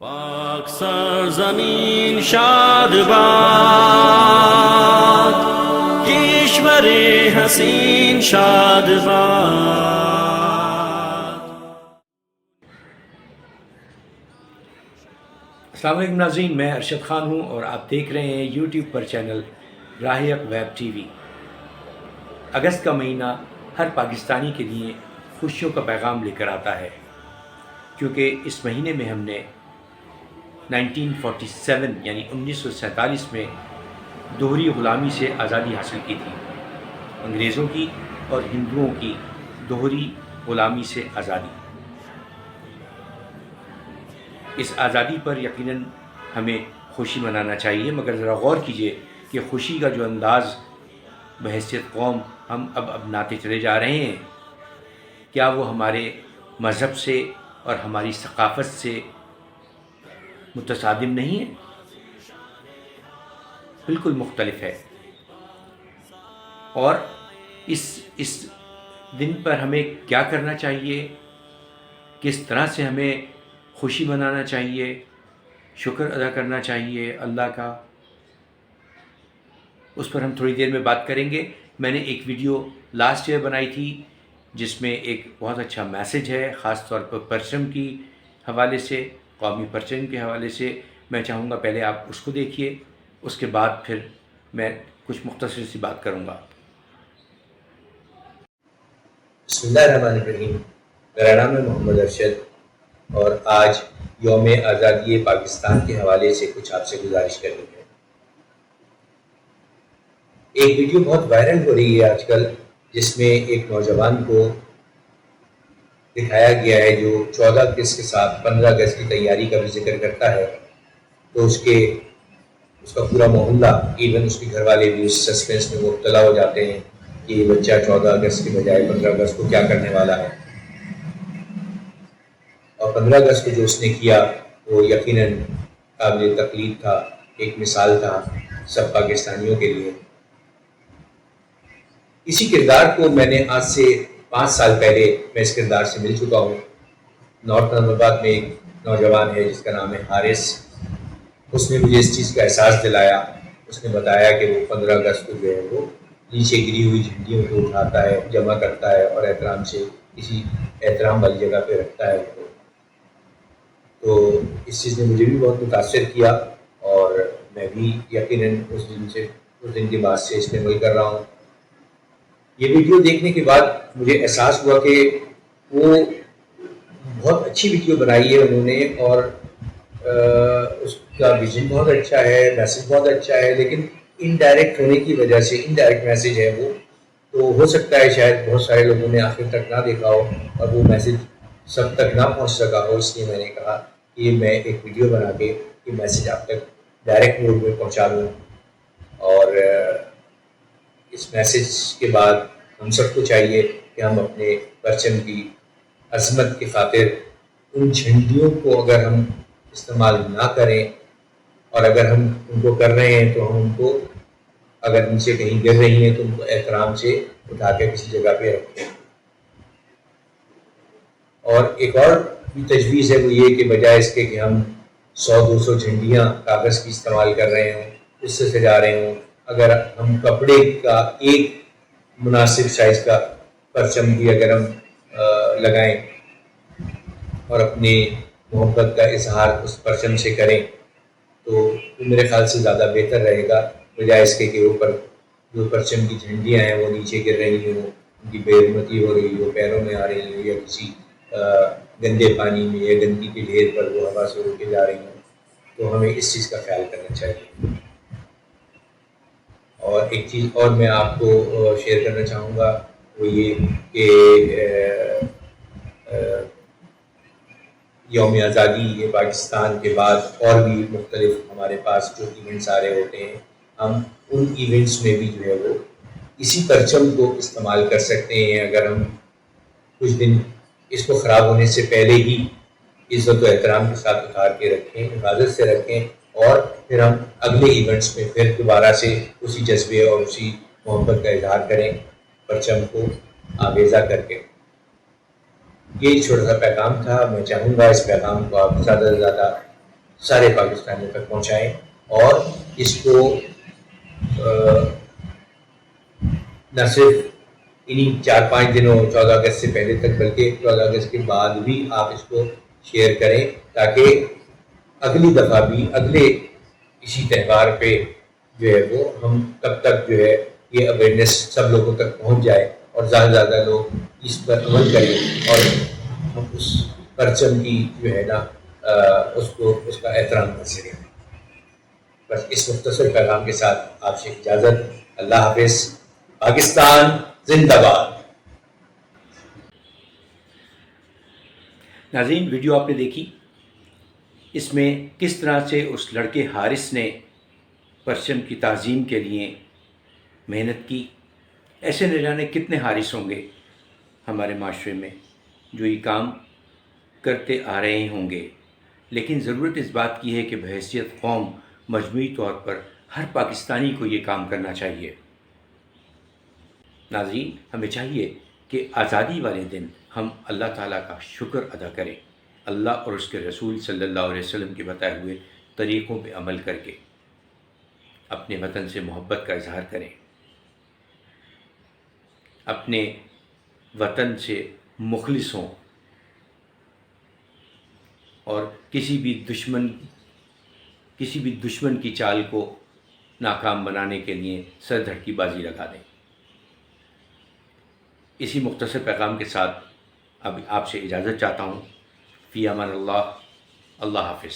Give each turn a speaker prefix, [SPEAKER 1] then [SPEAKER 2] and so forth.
[SPEAKER 1] پاک سرزمین شاد باد، کشور حسین شاد باد۔
[SPEAKER 2] السلام علیکم ناظرین، میں ارشد خان ہوں اور آپ دیکھ رہے ہیں یوٹیوب پر چینل راہ حق ویب ٹی وی۔ اگست کا مہینہ ہر پاکستانی کے لیے خوشیوں کا پیغام لے کر آتا ہے، کیونکہ اس مہینے میں ہم نے 1947 یعنی 1947 میں دوہری غلامی سے آزادی حاصل کی تھی، انگریزوں کی اور ہندوؤں کی دوہری غلامی سے آزادی۔ اس آزادی پر یقیناً ہمیں خوشی منانا چاہیے، مگر ذرا غور کیجئے کہ خوشی کا جو انداز بحیثیت قوم ہم اب اپناتے چلے جا رہے ہیں، کیا وہ ہمارے مذہب سے اور ہماری ثقافت سے متصادم نہیں ہے؟ بالکل مختلف ہے۔ اور اس دن پر ہمیں کیا کرنا چاہیے، کس طرح سے ہمیں خوشی منانا چاہیے، شکر ادا کرنا چاہیے اللہ کا، اس پر ہم تھوڑی دیر میں بات کریں گے۔ میں نے ایک ویڈیو لاسٹ ایئر بنائی تھی جس میں ایک بہت اچھا میسیج ہے، خاص طور پر پرچم کی حوالے سے، قومی پرچم کے حوالے سے۔ میں چاہوں گا پہلے آپ اس کو دیکھیے، اس کے بعد پھر میں کچھ مختصر سی بات کروں گا۔
[SPEAKER 3] بسم اللہ الرحمن الرحیم۔ میرا نام ہے محمد ارشد اور آج یوم آزادی پاکستان کے حوالے سے کچھ آپ سے گزارش کرنی ہے۔ ایک ویڈیو بہت وائرل ہو رہی ہے آج کل، جس میں ایک نوجوان کو دکھایا گیا ہے جو 14 اگست کے ساتھ 15 اگست کی تیاری کا بھی ذکر کرتا ہے، تو اس کا پورا محلہ، ایون اس کے گھر والے بھی اس سسپینس میں مبتلا ہو جاتے ہیں کہ یہ بچہ 14 اگست کے بجائے 15 اگست کو کیا کرنے والا ہے۔ اور 15 اگست کو جو اس نے کیا وہ یقیناً قابل تقلید تھا، ایک مثال تھا سب پاکستانیوں کے لیے۔ اسی کردار کو میں نے آج سے 5 سال پہلے میں اس کردار سے مل چکا ہوں۔ نارتھ نظام آباد میں ایک نوجوان ہے جس کا نام ہے حارث، اس نے مجھے اس چیز کا احساس دلایا۔ اس نے بتایا کہ وہ 15 اگست کو جو ہے وہ نیچے گری ہوئی جھنڈیوں کو اٹھاتا ہے، جمع کرتا ہے اور احترام سے کسی احترام والی جگہ پہ رکھتا ہے۔ تو اس چیز نے مجھے بھی بہت متاثر کیا اور میں بھی یقیناً اس دن کے بعد سے اس پہ عمل کر رہا ہوں۔ یہ ویڈیو دیکھنے کے بعد مجھے احساس ہوا کہ وہ بہت اچھی ویڈیو بنائی ہے انہوں نے، اور اس کا ویژن بہت اچھا ہے، میسیج بہت اچھا ہے، لیکن انڈائریکٹ ہونے کی وجہ سے، انڈائریکٹ میسیج ہے وہ، تو ہو سکتا ہے شاید بہت سارے لوگوں نے آخر تک نہ دیکھا ہو اور وہ میسیج سب تک نہ پہنچ سکا ہو۔ اس لیے میں نے کہا کہ میں ایک ویڈیو بنا کے یہ میسیج آپ تک ڈائریکٹ موڈ میں پہنچا دوں، اور اس میسیج کے بعد ہم سب کو چاہیے کہ ہم اپنے پرچم کی عظمت کی خاطر ان جھنڈیوں کو اگر ہم استعمال نہ کریں، اور اگر ہم ان کو کر رہے ہیں تو ہم ان کو اگر ان سے کہیں گر رہی ہیں تو ان کو احترام سے اٹھا کے کسی جگہ پہ رکھیں۔ اور ایک اور بھی تجویز ہے، وہ یہ کہ بجائے اس کے کہ ہم 100-200 جھنڈیاں کاغذ کی استعمال کر رہے ہوں، اس سے سجا رہے ہوں، اگر ہم کپڑے کا ایک مناسب سائز کا پرچم بھی اگر ہم لگائیں اور اپنی محبت کا اظہار اس پرچم سے کریں تو میرے خیال سے زیادہ بہتر رہے گا، بجائے اس کے کہ اوپر جو پرچم کی جھنڈیاں ہیں وہ نیچے گر رہی ہوں، ان کی بے حرمتی ہو رہی ہو، پیروں میں آ رہی ہوں، یا کسی گندے پانی میں یا گندگی کے ڈھیر پر وہ ہوا سے اڑ کے جا رہی ہوں، تو ہمیں اس چیز کا خیال کرنا چاہیے۔ اور ایک چیز اور میں آپ کو شیئر کرنا چاہوں گا، وہ یہ کہ یوم آزادی یہ پاکستان کے بعد اور بھی مختلف ہمارے پاس جو ایونٹس آ رہے ہوتے ہیں، ہم ان ایونٹس میں بھی جو ہے وہ اسی پرچم کو استعمال کر سکتے ہیں، اگر ہم کچھ دن اس کو خراب ہونے سے پہلے ہی عزت و احترام کے ساتھ اتار کے رکھیں، حفاظت سے رکھیں، اور پھر ہم اگلے ایونٹس میں پھر دوبارہ سے اسی جذبے اور اسی محبت کا اظہار کریں پرچم کو آویزہ کر کے۔ یہ چھوٹا سا پیغام تھا، میں چاہوں گا اس پیغام کو آپ زیادہ سے زیادہ سارے پاکستانیوں تک پہنچائیں اور اس کو نہ صرف انہیں 4-5 دنوں 14 اگست سے پہلے تک بلکہ 14 اگست کے بعد بھی آپ اس کو شیئر کریں تاکہ اگلی دفعہ بھی اگلے اسی تہوار پہ جو ہے وہ ہم تب تک جو ہے یہ اویئرنیس سب لوگوں تک پہنچ جائے اور زیادہ سے زیادہ لوگ اس پر عمل کریں اور ہم اس پرچم کی جو ہے نا اس کا احترام کر سکیں. بس اس مختصر پیغام کے ساتھ آپ سے اجازت. اللہ حافظ. پاکستان زندہ باد.
[SPEAKER 2] ناظرین، ویڈیو آپ نے دیکھی، اس میں کس طرح سے اس لڑکے حارث نے پرچم کی تعظیم کے لیے محنت کی. ایسے نہ جانے کتنے حارث ہوں گے ہمارے معاشرے میں جو یہ کام کرتے آ رہے ہوں گے، لیکن ضرورت اس بات کی ہے کہ بحیثیت قوم مجموعی طور پر ہر پاکستانی کو یہ کام کرنا چاہیے. ناظرین، ہمیں چاہیے کہ آزادی والے دن ہم اللہ تعالیٰ کا شکر ادا کریں، اللہ اور اس کے رسول صلی اللہ علیہ وسلم کے بتائے ہوئے طریقوں پہ عمل کر کے اپنے وطن سے محبت کا اظہار کریں، اپنے وطن سے مخلص ہوں اور کسی بھی دشمن کی چال کو ناکام بنانے کے لیے سر دھڑ کی بازی لگا دیں. اسی مختصر پیغام کے ساتھ اب آپ سے اجازت چاہتا ہوں. فی امان اللہ. اللہ حافظ.